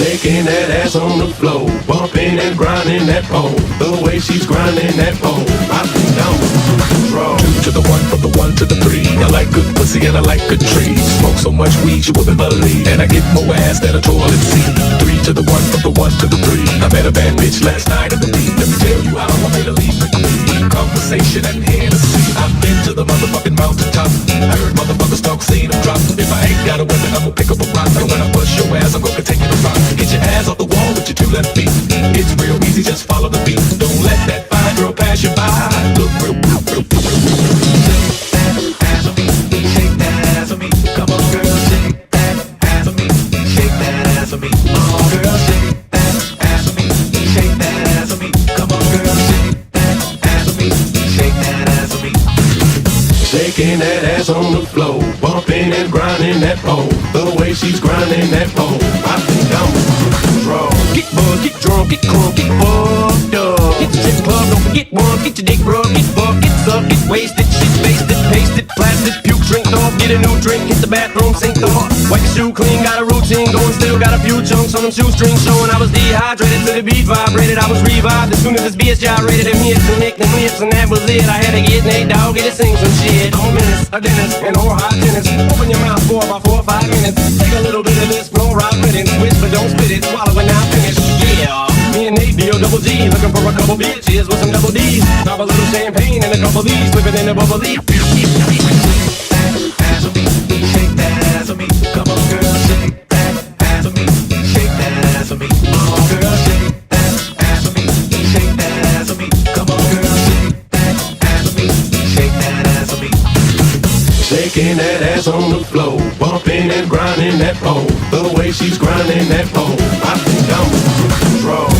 Shaking that ass on the floor, bumping and grinding that pole. The way she's grinding that pole, I think I'm losing control. Two to the one, from the one to the three. I like good pussy and I like good trees. Smoke so much weed you wouldn't believe, and I get more ass than a toilet seat. Three to the one, from the one to the three. I met a bad bitch last night in the deep. Let me tell you how I made her leave with me. Conversation and Hennessy. I've been to the motherfucking mountaintop. I heard motherfuckers talk, seen them drop. If I ain't got a weapon, I'ma pick up a rock. And when I bust your ass, I'm gonna continue to rock. Get your ass off the wall with your two left feet. It's real easy, just follow the beat. Don't let that fine girl pass you by. Look real, real, real, real, real. Shake that ass on me, shake that ass on me. Come on, girl, shake that ass on me, shake that ass on me. Oh, girl, shake that ass on me, shake that ass on me. Come on, girl, shake that ass on me, shake that ass on me. Shaking that ass on the floor, bumping and grinding that pole. The way she's grinding that pole, I think I'm losing control. Get buzzed, get drunk, get crunk, get fucked up. Get to strip club, don't forget one. Get your dick rubbed, get fucked, get sucked, get wasted. Shit pasted, pasted, plastic, puke, drink off. Get a new drink, hit the bathroom, sink the heart. Wipe your shoe clean, got a routine going. Still got a few chunks on them shoestrings showing. I was dehydrated till the beat vibrated. I was revived as soon as this bitch gyrated. Them hips and neck, them lips, and that was it. I had to get Nate Dogg, get it sing some shit. I'm a menace, a dentist, and or hot tennis. Open your mouth for about 4 or 5 minutes. Take a little bit of this, blow right with it. Switch but don't spit it, swallow it now finish. Yeah, me and Nate D-O-double-G, looking for a couple bitches with some double D's. Pop a little champagne and a couple D's, flip it in the bubbly. Shake that ass on me, come on girl, shake that ass on me, shake that ass on me. Oh girl, shake that ass on me, shake that ass on me. Come on girl, shake that ass on me, shake that ass on me. Shaking that ass on the floor, bumping and grinding that pole. The way she's grinding that pole, I think I'm losing control.